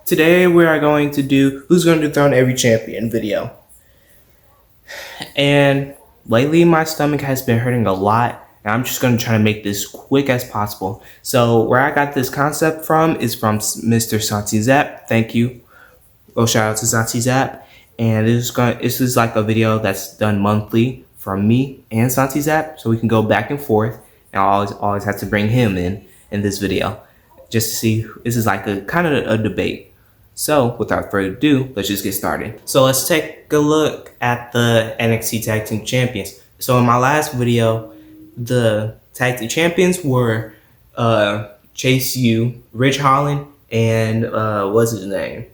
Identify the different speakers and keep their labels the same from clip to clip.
Speaker 1: Today we are going to do Who's Going to Dethrone Every Champion video. And lately my stomach has been hurting a lot, and I'm just going to try to make this quick as possible. So where I got this concept from is from Mr. Santi Zap. Thank you. Well, shout out to Santi Zap. And this is like a video that's done monthly from me and Santi Zap, so we can go back and forth. And I always have to bring him in this video just to see. This is like a kind of a debate. So without further ado, let's just get started. So let's take a look at the NXT Tag Team Champions. So in my last video, the Tag Team Champions were Chase U, Rich Holland, and what's his name?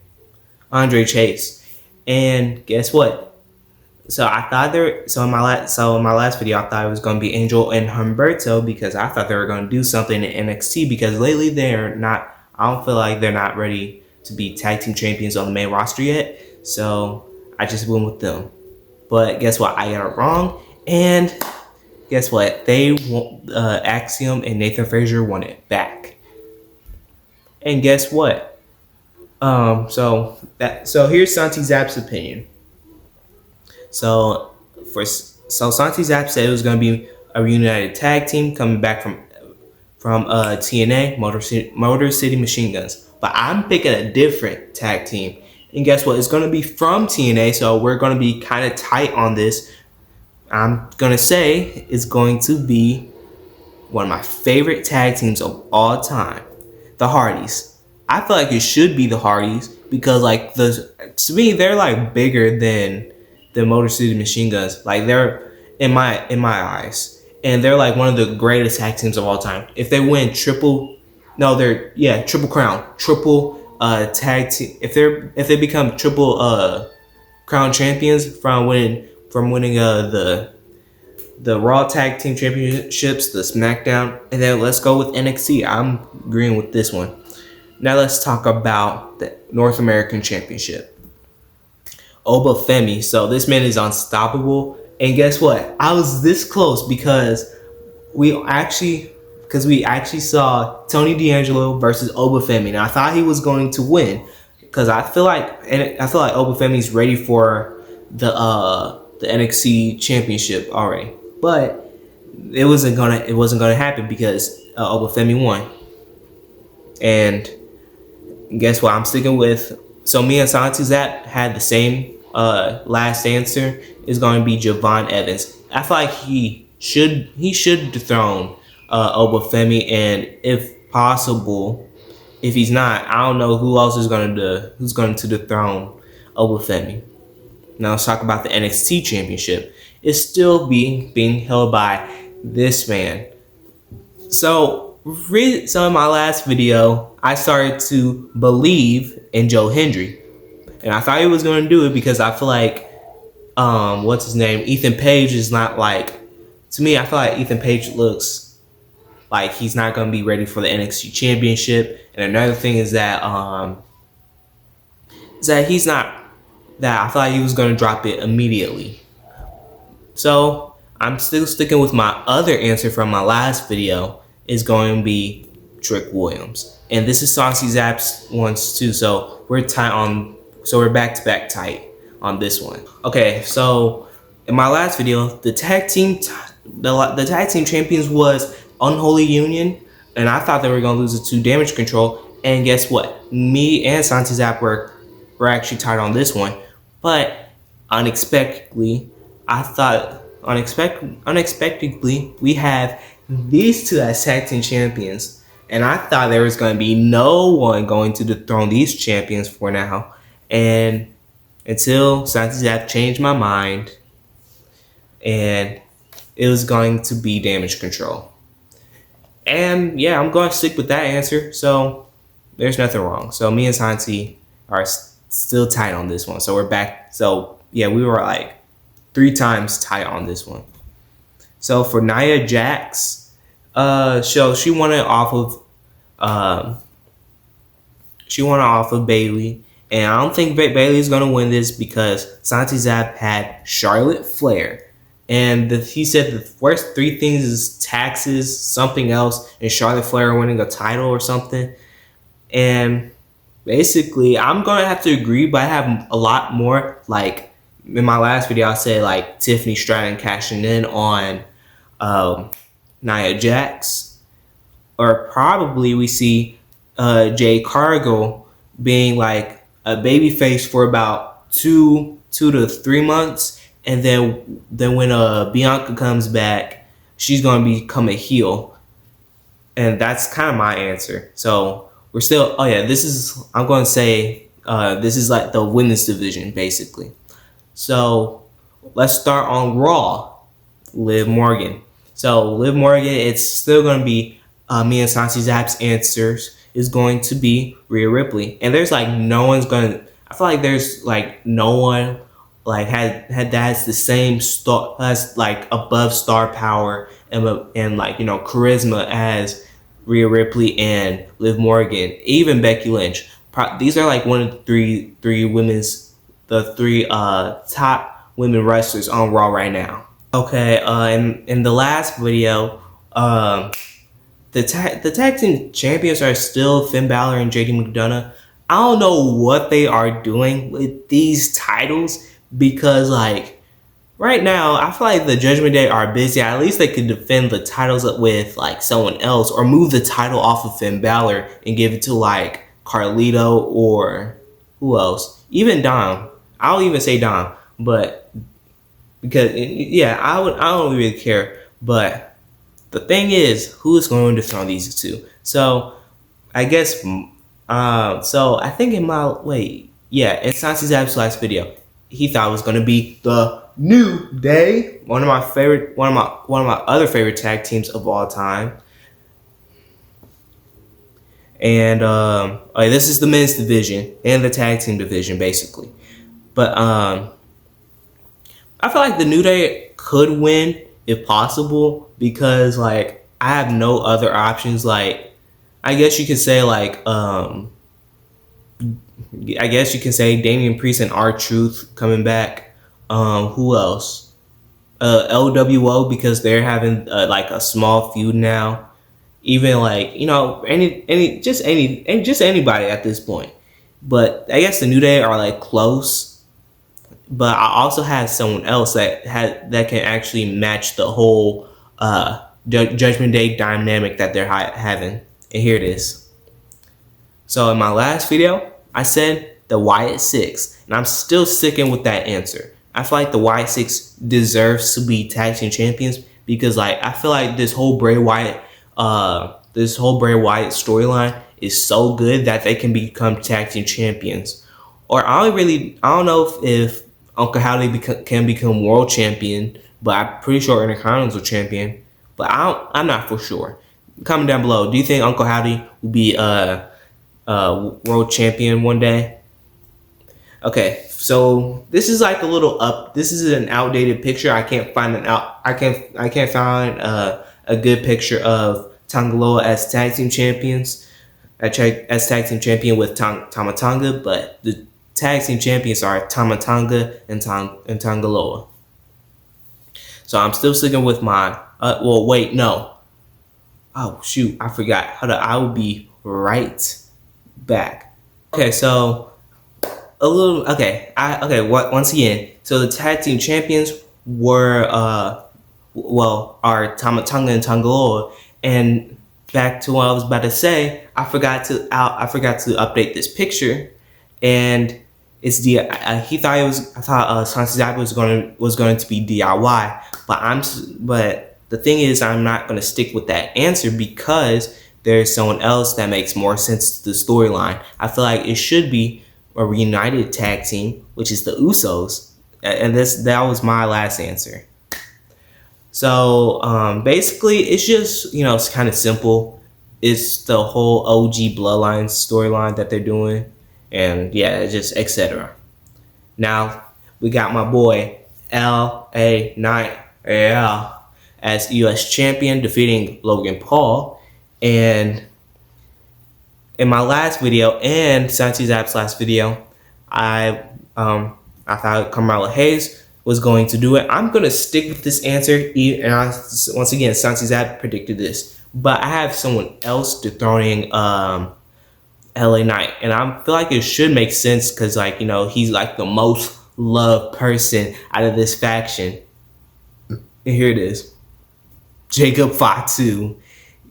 Speaker 1: Andre Chase. And guess what? So I thought in my last video I thought it was gonna be Angel and Humberto because I thought they were gonna do something in NXT because lately they're not. I don't feel like they're not ready to be tag team champions on the main roster yet. So I just went with them. But guess what? I got it wrong. And guess what? They Axiom and Nathan Frazier won it back. And guess what? So here's Santi Zap's opinion. So Santi Zap said it was going to be a reunited tag team coming back from TNA, Motor City Machine Guns. But I'm picking a different tag team. And guess what? It's going to be from TNA, so we're going to be kind of tight on this. I'm going to say it's going to be one of my favorite tag teams of all time, the Hardys. I feel like it should be the Hardys because to me they're like bigger than the Motor City Machine Guns. Like they're in my eyes, and they're like one of the greatest tag teams of all time. If they win triple crown, tag team. If they become triple crown champions from winning the Raw Tag Team Championships, the SmackDown, and then let's go with NXT. I'm agreeing with this one. Now let's talk about the North American Championship. Obafemi. So this man is unstoppable. And guess what? I was this close because we actually saw Tony D'Angelo versus Obafemi. And I thought he was going to win because I feel like Obafemi's ready for the NXT championship already. But it wasn't gonna happen because Obafemi won. And guess what? I'm sticking with. So me and Santi Zap had the same last answer. Is going to be Javon Evans. I feel like he should dethrone Obafemi, and if possible, if he's not, I don't know who's going to dethrone Obafemi. Now let's talk about the NXT Championship. It's still being held by this man. So in my last video, I started to believe in Joe Hendry. And I thought he was going to do it because I feel like, what's his name? Ethan Page is not like, to me, I feel like Ethan Page looks like he's not going to be ready for the NXT Championship. And another thing is that he's not, that I thought he was going to drop it immediately. So I'm still sticking with my other answer from my last video is going to be Trick Williams. And this is Santi Zap's ones too. So we're back to back tight on this one. Okay, so in my last video, the tag team champions was Unholy Union, and I thought they were gonna lose it to Damage Control. And guess what? Me and Santi Zap were actually tied on this one, but unexpectedly, we have these two as tag team champions, and I thought there was going to be no one going to dethrone these champions for now. And until Santi Zap changed my mind, and it was going to be Damage Control. And yeah, I'm going to stick with that answer. So there's nothing wrong. So me and Santi are still tight on this one. So we're back. So yeah, we were like 3 times tight on this one. So for Nia Jax, she won it off of Bayley. And I don't think Bayley's going to win this because Santi Zap had Charlotte Flair. And he said the first 3 things is taxes, something else, and Charlotte Flair winning a title or something. And basically, I'm gonna have to agree, but I have a lot more. Like in my last video, I said like Tiffany Stratton cashing in on um, Nia Jax, or probably we see Jay Cargill being like a baby face for about 2 to 3 months, and then when Bianca comes back, she's gonna become a heel, and that's kind of my answer. So we're still. Oh yeah, this is. I'm going to say this is like the women's division basically. So let's start on Raw. Liv Morgan. So Liv Morgan, it's still going to be me and Santi Zap's answers is going to be Rhea Ripley, and there's like no one's going to. I feel like there's like no one like had that's the same star has like above star power and like charisma as Rhea Ripley and Liv Morgan, even Becky Lynch. These are like one of the three top women wrestlers on Raw right now. Okay, in the last video, the tag team champions are still Finn Balor and JD McDonough. I don't know what they are doing with these titles because like right now I feel like the Judgment Day are busy. At least they could defend the titles with like someone else or move the title off of Finn Balor and give it to like Carlito or who else? Even Dom. I'll even say Dom, but because yeah, I don't really care. But the thing is, who is going to dethrone these two? So I guess so I think in my in Santi Zap's last video, he thought it was going to be the New Day, one of my other favorite tag teams of all time. And this is the men's division and the tag team division basically. But I feel like the New Day could win if possible because like I have no other options. Like I guess you could say like I guess you can say Damian Priest and R-Truth coming back. Who else? LWO because they're having like a small feud now. Even like anybody at this point. But I guess the New Day are like close. But I also have someone else that can actually match the whole Judgment Day dynamic that they're having. And here it is. So in my last video, I said the Wyatt Six, and I'm still sticking with that answer. I feel like the Wyatt Six deserves to be tag team champions because like I feel like this whole Bray Wyatt storyline is so good that they can become tag team champions. Or I don't know if Uncle Howdy can become world champion, but I'm pretty sure Intercontinental champion. But I'm not for sure. Comment down below. Do you think Uncle Howdy will be world champion one day? Okay, so this is like a little up. This is an outdated picture. I can't find I can't find a good picture of Tanga Loa as tag team champions. As tag team champion with Tama Tonga, but the tag team champions are Tama Tonga and Tanga Loa. So I'm still sticking with my. Well, wait, no. Oh shoot, I forgot. I will be right back. Okay, so a little. Okay, once again, so the tag team champions were are Tama Tonga and Tanga Loa, and back to what I was about to say, I forgot to update this picture, and it's he thought it was. I thought Santi Zap was going to be DIY, but the thing is, I'm not going to stick with that answer because there's someone else that makes more sense to the storyline. I feel like it should be a reunited tag team, which is the Usos, and that was my last answer. So basically, it's just it's kind of simple. It's the whole OG Bloodline storyline that they're doing, and yeah, it's just etc. Now we got my boy LA Knight as US champion, defeating Logan Paul. And in my last video and Santi Zap's last video, I thought Carmelo Hayes was going to do it. I'm going to stick with this answer. And once again, Santi Zap predicted this. But I have someone else dethroning LA Knight. And I feel like it should make sense because, like, you know, he's like the most loved person out of this faction. And here it is. Jacob Fatu.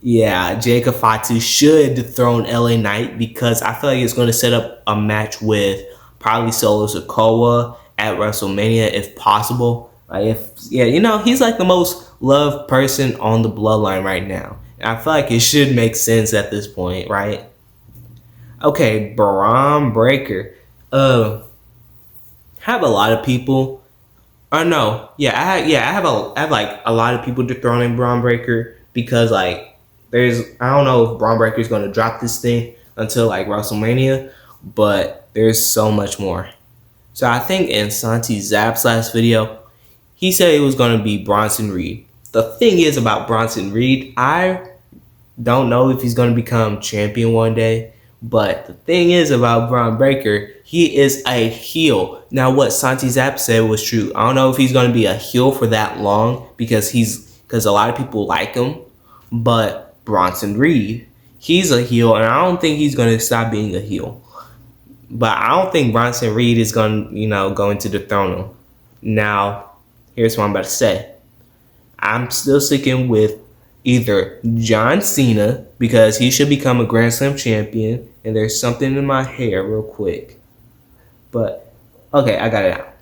Speaker 1: Yeah, Jacob Fatu should dethrone LA Knight because I feel like it's going to set up a match with probably Solo Sikoa at WrestleMania if possible. Like yeah, you know, he's like the most loved person on the bloodline right now. And I feel like it should make sense at this point, right? Okay, Braun Breaker. Have a lot of people. Or no, yeah, I have like a lot of people dethroning Braun Breaker because like I don't know if Braun Breaker is going to drop this thing until like WrestleMania, but there's so much more. So I think in Santi Zap's last video, he said it was going to be Bronson Reed. The thing is about Bronson Reed, I don't know if he's going to become champion one day, but the thing is about Braun Breaker, he is a heel. Now, what Santi Zap said was true. I don't know if he's going to be a heel for that long because a lot of people like him, but Bronson Reed, he's a heel, and I don't think he's going to stop being a heel. But I don't think Bronson Reed is going to dethrone him. Now, here's what I'm about to say. I'm still sticking with either John Cena, because he should become a Grand Slam champion, and there's something in my hair real quick. But, okay, I got it out.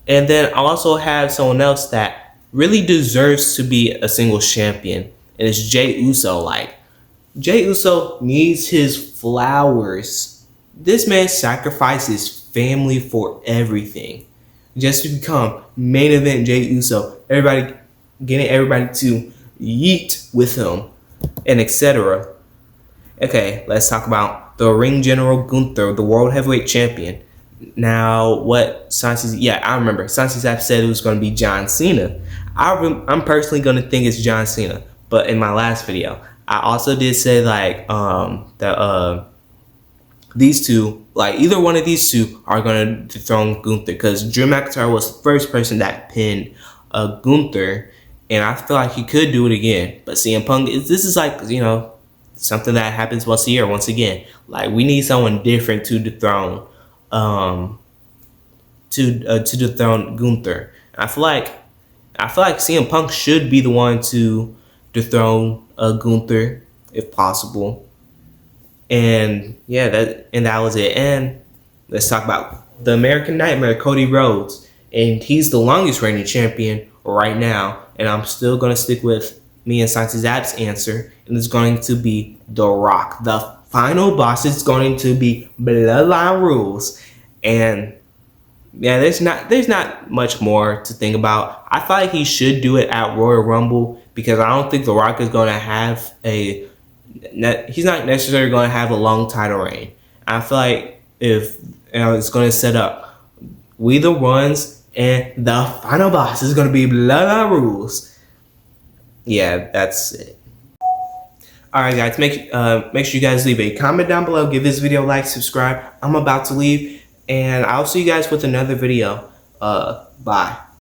Speaker 1: And then I also have someone else that really deserves to be a singles champion, and it's Jey Uso. Like, Jey Uso needs his flowers. This man sacrificed his family for everything just to become main event Jey Uso. Getting everybody to yeet with him, and etc. Okay, let's talk about the Ring General Gunther, the World Heavyweight Champion. Now, I remember Santi Zap said it was going to be John Cena. I'm personally going to think it's John Cena, but in my last video, I also did say like these two, like either one of these two are going to dethrone Gunther, because Drew McIntyre was the first person that pinned Gunther, and I feel like he could do it again. But CM Punk, this is like, you know, something that happens once a year. Once again, like we need someone different to dethrone, to dethrone Gunther. I feel like CM Punk should be the one to dethrone Gunther if possible. And yeah, that was it. And let's talk about the American Nightmare, Cody Rhodes, and he's the longest reigning champion right now. And I'm still gonna stick with me and Santi Zap's answer, and it's going to be The Rock. The final boss is going to be Bloodline Rules, and yeah, there's not much more to think about. I feel like he should do it at Royal Rumble because I don't think The Rock is going to have he's not necessarily going to have a long title reign. I feel like if it's going to set up We the Ones, and the final boss is going to be Bloodline Rules. Yeah, that's it. Alright guys, make sure you guys leave a comment down below, give this video a like, subscribe. I'm about to leave, and I'll see you guys with another video. Bye.